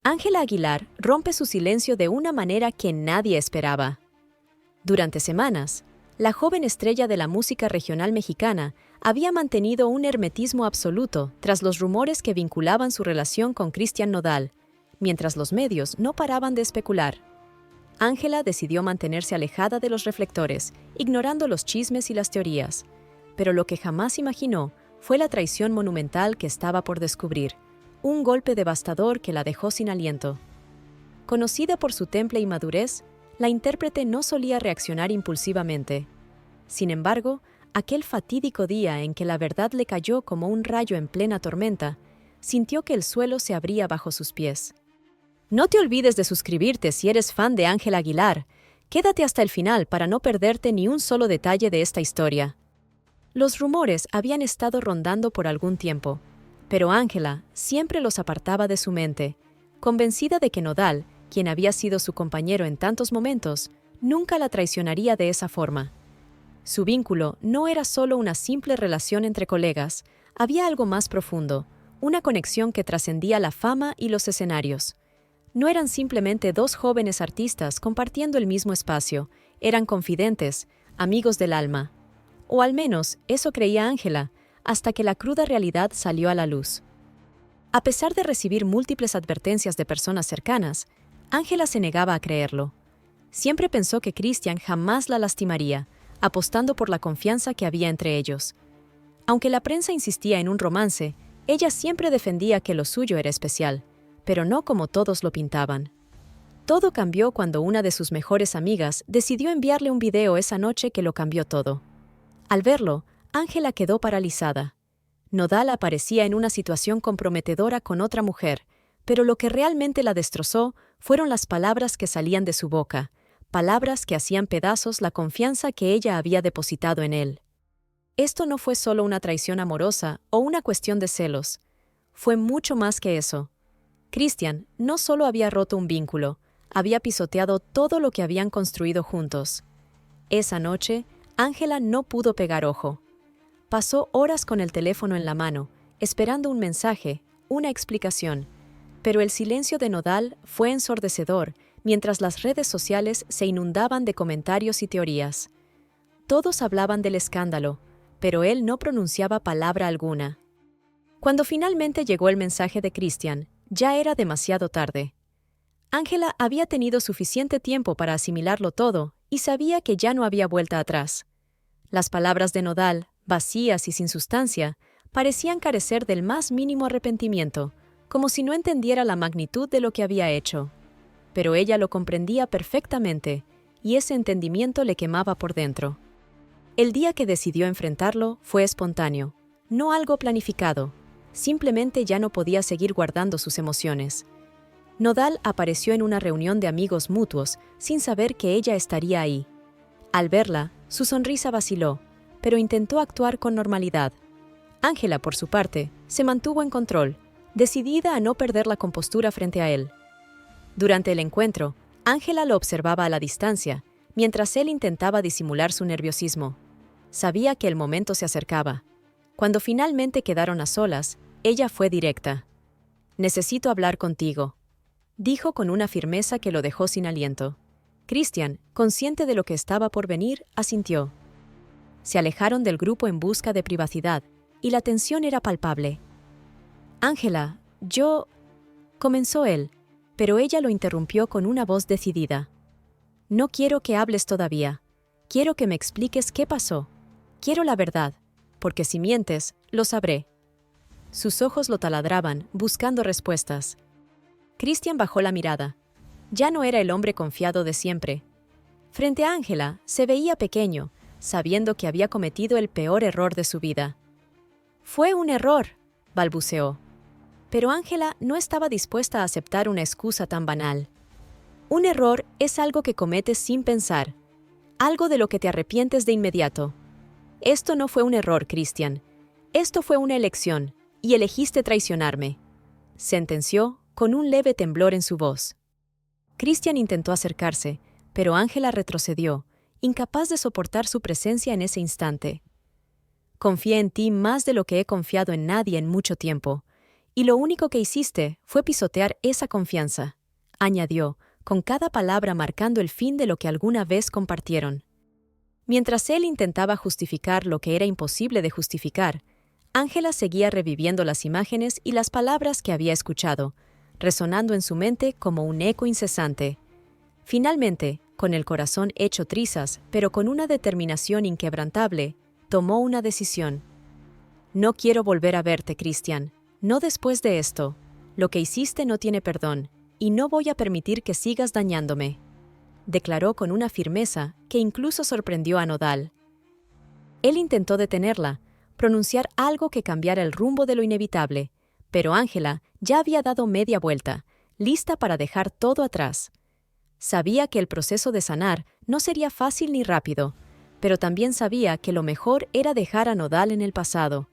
Ángela Aguilar rompe su silencio de una manera que nadie esperaba. Durante semanas, la joven estrella de la música regional mexicana había mantenido un hermetismo absoluto tras los rumores que vinculaban su relación con Cristian Nodal, mientras los medios no paraban de especular. Ángela decidió mantenerse alejada de los reflectores, ignorando los chismes y las teorías. Pero lo que jamás imaginó fue la traición monumental que estaba por descubrir, un golpe devastador que la dejó sin aliento. Conocida por su temple y madurez, la intérprete no solía reaccionar impulsivamente. Sin embargo, aquel fatídico día en que la verdad le cayó como un rayo en plena tormenta, sintió que el suelo se abría bajo sus pies. No te olvides de suscribirte si eres fan de Ángela Aguilar. Quédate hasta el final para no perderte ni un solo detalle de esta historia. Los rumores habían estado rondando por algún tiempo, pero Ángela siempre los apartaba de su mente, convencida de que Nodal, quien había sido su compañero en tantos momentos, nunca la traicionaría de esa forma. Su vínculo no era solo una simple relación entre colegas, había algo más profundo, una conexión que trascendía la fama y los escenarios. No eran simplemente dos jóvenes artistas compartiendo el mismo espacio, eran confidentes, amigos del alma. O al menos eso creía Ángela, hasta que la cruda realidad salió a la luz. A pesar de recibir múltiples advertencias de personas cercanas, Ángela se negaba a creerlo. Siempre pensó que Cristian jamás la lastimaría, apostando por la confianza que había entre ellos. Aunque la prensa insistía en un romance, ella siempre defendía que lo suyo era especial, pero no como todos lo pintaban. Todo cambió cuando una de sus mejores amigas decidió enviarle un video esa noche que lo cambió todo. Al verlo, Ángela quedó paralizada. Nodal aparecía en una situación comprometedora con otra mujer, pero lo que realmente la destrozó fueron las palabras que salían de su boca, palabras que hacían pedazos la confianza que ella había depositado en él. Esto no fue solo una traición amorosa o una cuestión de celos. Fue mucho más que eso. Cristian no solo había roto un vínculo, había pisoteado todo lo que habían construido juntos. Esa noche, Ángela no pudo pegar ojo. Pasó horas con el teléfono en la mano, esperando un mensaje, una explicación. Pero el silencio de Nodal fue ensordecedor, mientras las redes sociales se inundaban de comentarios y teorías. Todos hablaban del escándalo, pero él no pronunciaba palabra alguna. Cuando finalmente llegó el mensaje de Cristian, ya era demasiado tarde. Ángela había tenido suficiente tiempo para asimilarlo todo y sabía que ya no había vuelta atrás. Las palabras de Nodal, vacías y sin sustancia, parecían carecer del más mínimo arrepentimiento, como si no entendiera la magnitud de lo que había hecho. Pero ella lo comprendía perfectamente, y ese entendimiento le quemaba por dentro. El día que decidió enfrentarlo fue espontáneo, no algo planificado. Simplemente ya no podía seguir guardando sus emociones. Nodal apareció en una reunión de amigos mutuos sin saber que ella estaría ahí. Al verla, su sonrisa vaciló, pero intentó actuar con normalidad. Ángela, por su parte, se mantuvo en control, decidida a no perder la compostura frente a él. Durante el encuentro, Ángela lo observaba a la distancia, mientras él intentaba disimular su nerviosismo. Sabía que el momento se acercaba. Cuando finalmente quedaron a solas, ella fue directa. «Necesito hablar contigo», dijo con una firmeza que lo dejó sin aliento. Cristian, consciente de lo que estaba por venir, asintió. Se alejaron del grupo en busca de privacidad, y la tensión era palpable. «Ángela, comenzó él, pero ella lo interrumpió con una voz decidida. «No quiero que hables todavía. Quiero que me expliques qué pasó. Quiero la verdad, porque si mientes, lo sabré». Sus ojos lo taladraban, buscando respuestas. Cristian bajó la mirada. Ya no era el hombre confiado de siempre. Frente a Ángela, se veía pequeño, sabiendo que había cometido el peor error de su vida. «Fue un error», balbuceó. Pero Ángela no estaba dispuesta a aceptar una excusa tan banal. Un error es algo que cometes sin pensar, algo de lo que te arrepientes de inmediato. Esto no fue un error, Cristian. Esto fue una elección, y elegiste traicionarme, sentenció con un leve temblor en su voz. Cristian intentó acercarse, pero Ángela retrocedió, incapaz de soportar su presencia en ese instante. «Confié en ti más de lo que he confiado en nadie en mucho tiempo, Y lo único que hiciste fue pisotear esa confianza, añadió, con cada palabra marcando el fin de lo que alguna vez compartieron. Mientras él intentaba justificar lo que era imposible de justificar, Ángela seguía reviviendo las imágenes y las palabras que había escuchado, resonando en su mente como un eco incesante. Finalmente, con el corazón hecho trizas, pero con una determinación inquebrantable, tomó una decisión. No quiero volver a verte, Christian. No después de esto. Lo que hiciste no tiene perdón, y no voy a permitir que sigas dañándome, declaró con una firmeza que incluso sorprendió a Nodal. Él intentó detenerla, pronunciar algo que cambiara el rumbo de lo inevitable, pero Ángela ya había dado media vuelta, lista para dejar todo atrás. Sabía que el proceso de sanar no sería fácil ni rápido, pero también sabía que lo mejor era dejar a Nodal en el pasado.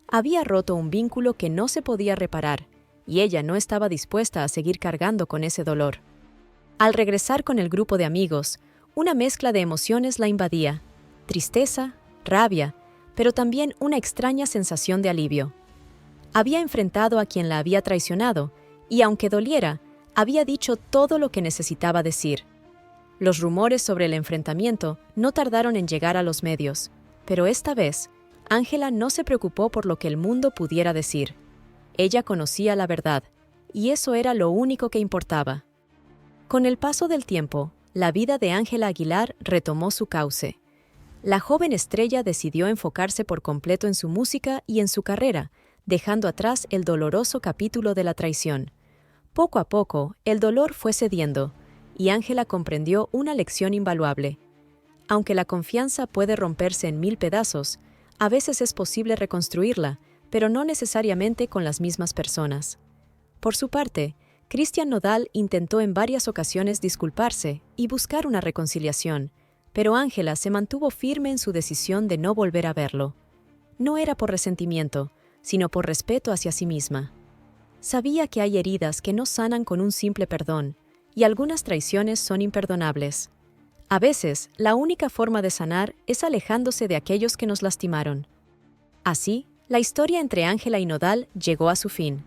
Había roto un vínculo que no se podía reparar, y ella no estaba dispuesta a seguir cargando con ese dolor. Al regresar con el grupo de amigos, una mezcla de emociones la invadía: tristeza, rabia, pero también una extraña sensación de alivio. Había enfrentado a quien la había traicionado, y aunque doliera, había dicho todo lo que necesitaba decir. Los rumores sobre el enfrentamiento no tardaron en llegar a los medios, pero esta vez, Ángela no se preocupó por lo que el mundo pudiera decir. Ella conocía la verdad, y eso era lo único que importaba. Con el paso del tiempo, la vida de Ángela Aguilar retomó su cauce. La joven estrella decidió enfocarse por completo en su música y en su carrera, dejando atrás el doloroso capítulo de la traición. Poco a poco, el dolor fue cediendo, y Ángela comprendió una lección invaluable. Aunque la confianza puede romperse en 1000 pedazos, a veces es posible reconstruirla, pero no necesariamente con las mismas personas. Por su parte, Christian Nodal intentó en varias ocasiones disculparse y buscar una reconciliación, pero Ángela se mantuvo firme en su decisión de no volver a verlo. No era por resentimiento, sino por respeto hacia sí misma. Sabía que hay heridas que no sanan con un simple perdón, y algunas traiciones son imperdonables. A veces, la única forma de sanar es alejándose de aquellos que nos lastimaron. Así, la historia entre Ángela y Nodal llegó a su fin.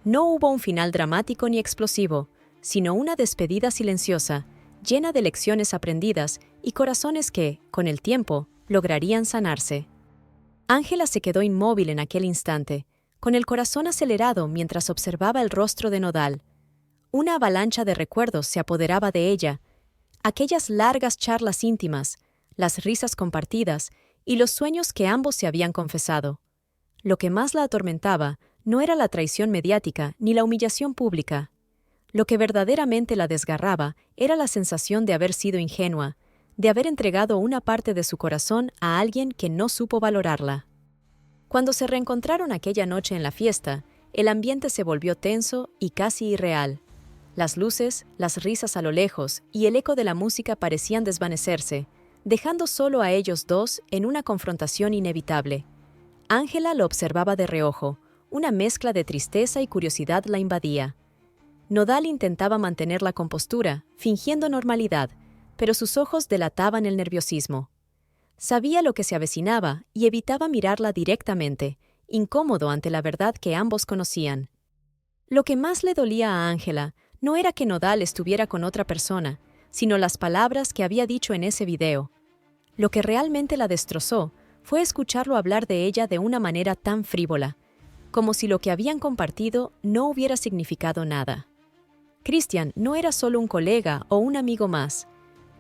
No hubo un final dramático ni explosivo, sino una despedida silenciosa, llena de lecciones aprendidas y corazones que, con el tiempo, lograrían sanarse. Ángela se quedó inmóvil en aquel instante, con el corazón acelerado mientras observaba el rostro de Nodal. Una avalancha de recuerdos se apoderaba de ella, aquellas largas charlas íntimas, las risas compartidas y los sueños que ambos se habían confesado. Lo que más la atormentaba no era la traición mediática ni la humillación pública. Lo que verdaderamente la desgarraba era la sensación de haber sido ingenua, de haber entregado una parte de su corazón a alguien que no supo valorarla. Cuando se reencontraron aquella noche en la fiesta, el ambiente se volvió tenso y casi irreal. Las luces, las risas a lo lejos y el eco de la música parecían desvanecerse, dejando solo a ellos dos en una confrontación inevitable. Ángela lo observaba de reojo, una mezcla de tristeza y curiosidad la invadía. Nodal intentaba mantener la compostura, fingiendo normalidad, pero sus ojos delataban el nerviosismo. Sabía lo que se avecinaba y evitaba mirarla directamente, incómodo ante la verdad que ambos conocían. Lo que más le dolía a Ángela no era que Nodal estuviera con otra persona, sino las palabras que había dicho en ese video. Lo que realmente la destrozó fue escucharlo hablar de ella de una manera tan frívola, como si lo que habían compartido no hubiera significado nada. Christian no era solo un colega o un amigo más.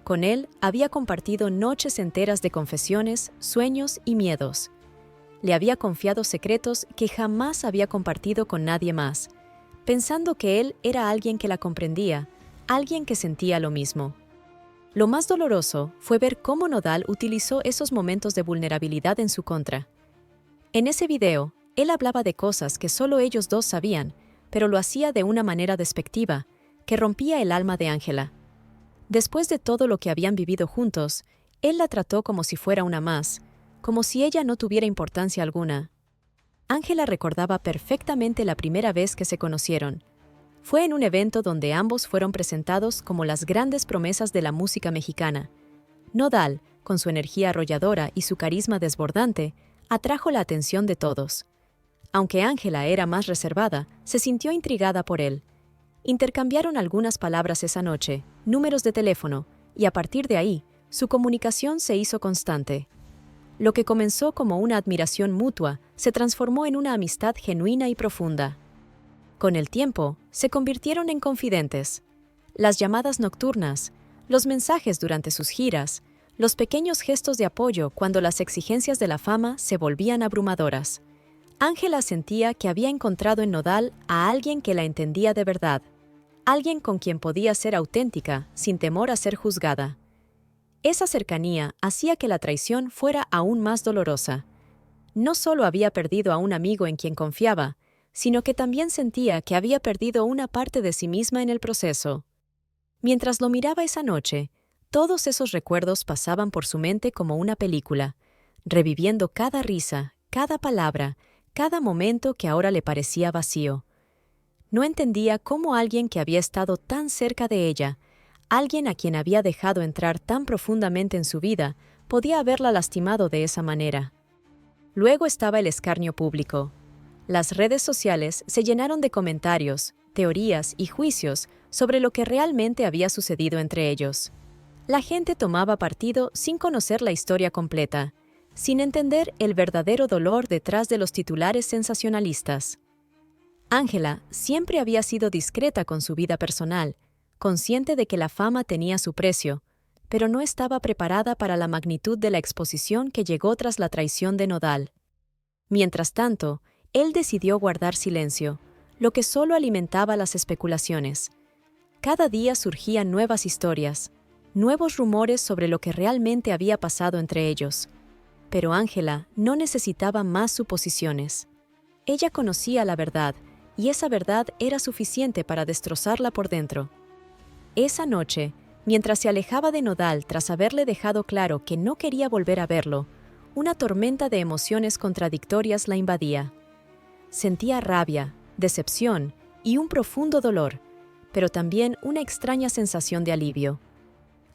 Con él había compartido noches enteras de confesiones, sueños y miedos. Le había confiado secretos que jamás había compartido con nadie más, pensando que él era alguien que la comprendía, alguien que sentía lo mismo. Lo más doloroso fue ver cómo Nodal utilizó esos momentos de vulnerabilidad en su contra. En ese video, él hablaba de cosas que solo ellos dos sabían, pero lo hacía de una manera despectiva, que rompía el alma de Ángela. Después de todo lo que habían vivido juntos, él la trató como si fuera una más, como si ella no tuviera importancia alguna. Ángela recordaba perfectamente la primera vez que se conocieron. Fue en un evento donde ambos fueron presentados como las grandes promesas de la música mexicana. Nodal, con su energía arrolladora y su carisma desbordante, atrajo la atención de todos. Aunque Ángela era más reservada, se sintió intrigada por él. Intercambiaron algunas palabras esa noche, números de teléfono, y a partir de ahí, su comunicación se hizo constante. Lo que comenzó como una admiración mutua se transformó en una amistad genuina y profunda. Con el tiempo, se convirtieron en confidentes. Las llamadas nocturnas, los mensajes durante sus giras, los pequeños gestos de apoyo cuando las exigencias de la fama se volvían abrumadoras. Ángela sentía que había encontrado en Nodal a alguien que la entendía de verdad, alguien con quien podía ser auténtica sin temor a ser juzgada. Esa cercanía hacía que la traición fuera aún más dolorosa. No solo había perdido a un amigo en quien confiaba, sino que también sentía que había perdido una parte de sí misma en el proceso. Mientras lo miraba esa noche, todos esos recuerdos pasaban por su mente como una película, reviviendo cada risa, cada palabra, cada momento que ahora le parecía vacío. No entendía cómo alguien que había estado tan cerca de ella, alguien a quien había dejado entrar tan profundamente en su vida, podía haberla lastimado de esa manera. Luego estaba el escarnio público. Las redes sociales se llenaron de comentarios, teorías y juicios sobre lo que realmente había sucedido entre ellos. La gente tomaba partido sin conocer la historia completa, sin entender el verdadero dolor detrás de los titulares sensacionalistas. Ángela siempre había sido discreta con su vida personal, consciente de que la fama tenía su precio, pero no estaba preparada para la magnitud de la exposición que llegó tras la traición de Nodal. Mientras tanto, él decidió guardar silencio, lo que solo alimentaba las especulaciones. Cada día surgían nuevas historias, nuevos rumores sobre lo que realmente había pasado entre ellos. Pero Ángela no necesitaba más suposiciones. Ella conocía la verdad, y esa verdad era suficiente para destrozarla por dentro. Esa noche, mientras se alejaba de Nodal tras haberle dejado claro que no quería volver a verlo, una tormenta de emociones contradictorias la invadía. Sentía rabia, decepción y un profundo dolor, pero también una extraña sensación de alivio.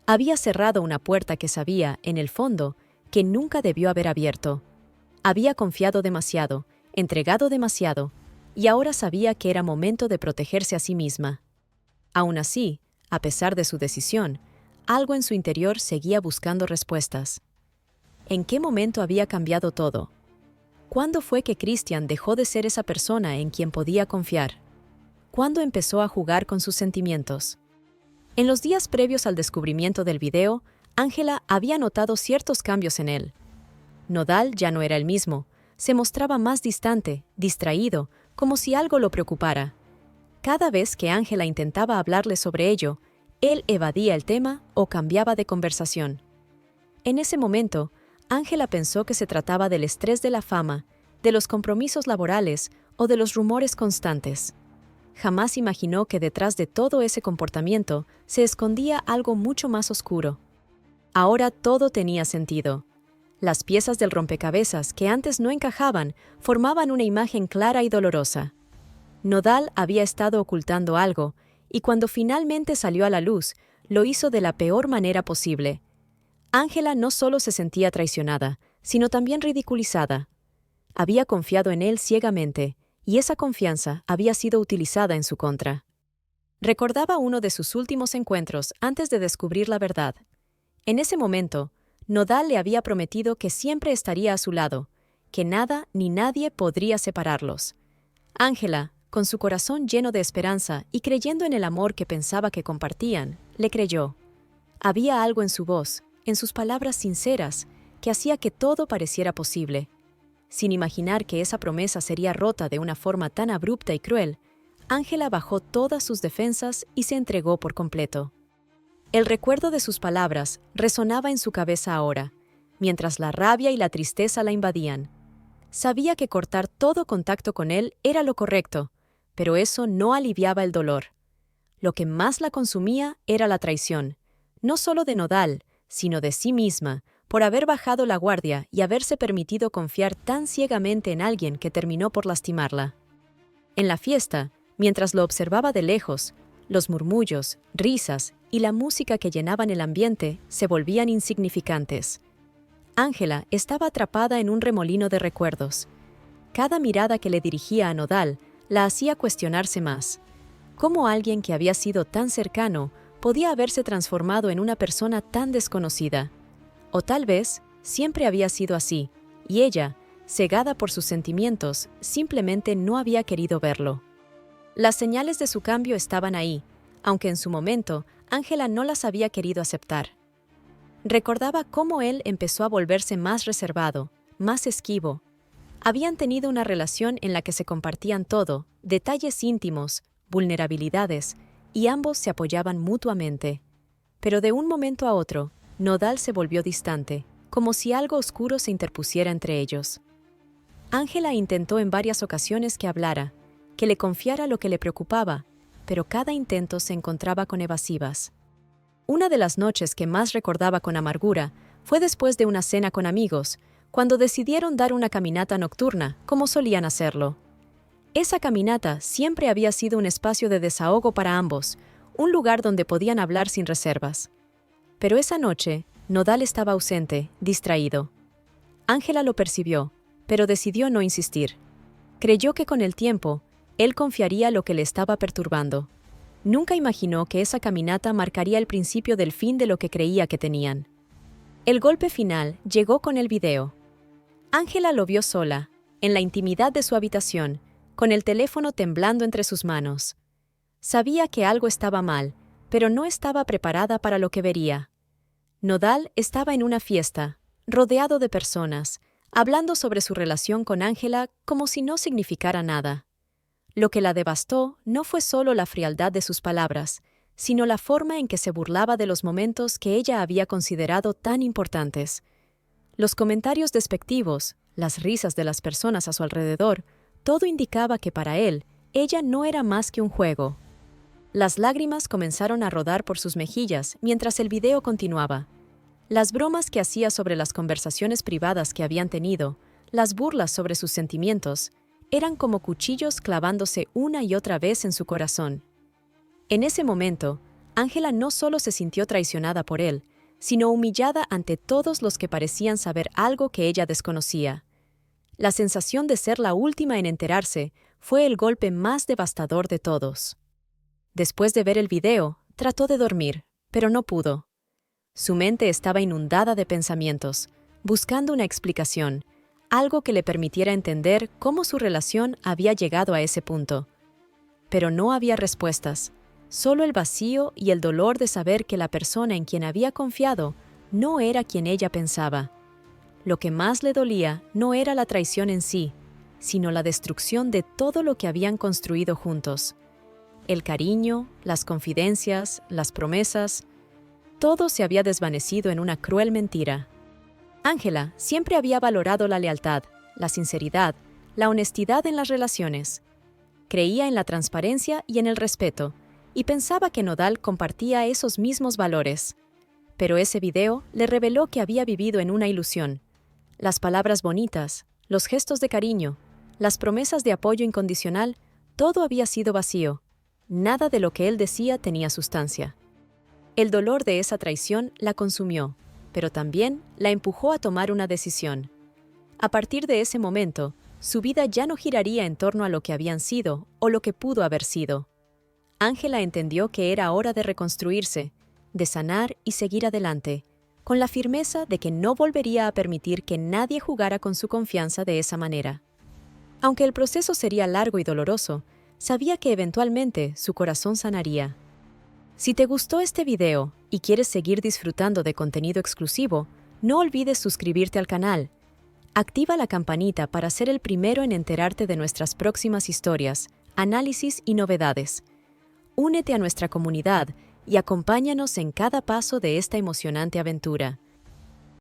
Había cerrado una puerta que sabía, en el fondo, que nunca debió haber abierto. Había confiado demasiado, entregado demasiado, y ahora sabía que era momento de protegerse a sí misma. Aún así, a pesar de su decisión, algo en su interior seguía buscando respuestas. ¿En qué momento había cambiado todo? ¿Cuándo fue que Christian dejó de ser esa persona en quien podía confiar? ¿Cuándo empezó a jugar con sus sentimientos? En los días previos al descubrimiento del video, Ángela había notado ciertos cambios en él. Nodal ya no era el mismo, se mostraba más distante, distraído, como si algo lo preocupara. Cada vez que Ángela intentaba hablarle sobre ello, él evadía el tema o cambiaba de conversación. En ese momento, Ángela pensó que se trataba del estrés de la fama, de los compromisos laborales o de los rumores constantes. Jamás imaginó que detrás de todo ese comportamiento se escondía algo mucho más oscuro. Ahora todo tenía sentido. Las piezas del rompecabezas que antes no encajaban formaban una imagen clara y dolorosa. Nodal había estado ocultando algo, y cuando finalmente salió a la luz, lo hizo de la peor manera posible. Ángela no solo se sentía traicionada, sino también ridiculizada. Había confiado en él ciegamente, y esa confianza había sido utilizada en su contra. Recordaba uno de sus últimos encuentros antes de descubrir la verdad. En ese momento, Nodal le había prometido que siempre estaría a su lado, que nada ni nadie podría separarlos. Ángela, con su corazón lleno de esperanza y creyendo en el amor que pensaba que compartían, le creyó. Había algo en su voz, en sus palabras sinceras, que hacía que todo pareciera posible. Sin imaginar que esa promesa sería rota de una forma tan abrupta y cruel, Ángela bajó todas sus defensas y se entregó por completo. El recuerdo de sus palabras resonaba en su cabeza ahora, mientras la rabia y la tristeza la invadían. Sabía que cortar todo contacto con él era lo correcto, pero eso no aliviaba el dolor. Lo que más la consumía era la traición, no solo de Nodal, sino de sí misma, por haber bajado la guardia y haberse permitido confiar tan ciegamente en alguien que terminó por lastimarla. En la fiesta, mientras lo observaba de lejos, los murmullos, risas y la música que llenaban el ambiente se volvían insignificantes. Ángela estaba atrapada en un remolino de recuerdos. Cada mirada que le dirigía a Nodal la hacía cuestionarse más. ¿Cómo alguien que había sido tan cercano podía haberse transformado en una persona tan desconocida? O tal vez siempre había sido así, y ella, cegada por sus sentimientos, simplemente no había querido verlo. Las señales de su cambio estaban ahí, aunque en su momento Ángela no las había querido aceptar. Recordaba cómo él empezó a volverse más reservado, más esquivo. Habían tenido una relación en la que se compartían todo, detalles íntimos, vulnerabilidades, y ambos se apoyaban mutuamente. Pero de un momento a otro, Nodal se volvió distante, como si algo oscuro se interpusiera entre ellos. Ángela intentó en varias ocasiones que hablara, que le confiara lo que le preocupaba, pero cada intento se encontraba con evasivas. Una de las noches que más recordaba con amargura fue después de una cena con amigos, cuando decidieron dar una caminata nocturna, como solían hacerlo. Esa caminata siempre había sido un espacio de desahogo para ambos, un lugar donde podían hablar sin reservas. Pero esa noche, Nodal estaba ausente, distraído. Ángela lo percibió, pero decidió no insistir. Creyó que con el tiempo, él confiaría lo que le estaba perturbando. Nunca imaginó que esa caminata marcaría el principio del fin de lo que creía que tenían. El golpe final llegó con el video. Ángela lo vio sola, en la intimidad de su habitación, con el teléfono temblando entre sus manos. Sabía que algo estaba mal, pero no estaba preparada para lo que vería. Nodal estaba en una fiesta, rodeado de personas, hablando sobre su relación con Ángela como si no significara nada. Lo que la devastó no fue solo la frialdad de sus palabras, sino la forma en que se burlaba de los momentos que ella había considerado tan importantes. Los comentarios despectivos, las risas de las personas a su alrededor, todo indicaba que para él, ella no era más que un juego. Las lágrimas comenzaron a rodar por sus mejillas mientras el video continuaba. Las bromas que hacía sobre las conversaciones privadas que habían tenido, las burlas sobre sus sentimientos, eran como cuchillos clavándose una y otra vez en su corazón. En ese momento, Ángela no solo se sintió traicionada por él, sino humillada ante todos los que parecían saber algo que ella desconocía. La sensación de ser la última en enterarse fue el golpe más devastador de todos. Después de ver el video, trató de dormir, pero no pudo. Su mente estaba inundada de pensamientos, buscando una explicación, algo que le permitiera entender cómo su relación había llegado a ese punto. Pero no había respuestas, solo el vacío y el dolor de saber que la persona en quien había confiado no era quien ella pensaba. Lo que más le dolía no era la traición en sí, sino la destrucción de todo lo que habían construido juntos. El cariño, las confidencias, las promesas, todo se había desvanecido en una cruel mentira. Ángela siempre había valorado la lealtad, la sinceridad, la honestidad en las relaciones. Creía en la transparencia y en el respeto, y pensaba que Nodal compartía esos mismos valores. Pero ese video le reveló que había vivido en una ilusión. Las palabras bonitas, los gestos de cariño, las promesas de apoyo incondicional, todo había sido vacío. Nada de lo que él decía tenía sustancia. El dolor de esa traición la consumió, pero también la empujó a tomar una decisión. A partir de ese momento, su vida ya no giraría en torno a lo que habían sido o lo que pudo haber sido. Ángela entendió que era hora de reconstruirse, de sanar y seguir adelante, con la firmeza de que no volvería a permitir que nadie jugara con su confianza de esa manera. Aunque el proceso sería largo y doloroso, sabía que eventualmente su corazón sanaría. Si te gustó este video y quieres seguir disfrutando de contenido exclusivo, no olvides suscribirte al canal. Activa la campanita para ser el primero en enterarte de nuestras próximas historias, análisis y novedades. Únete a nuestra comunidad y acompáñanos en cada paso de esta emocionante aventura.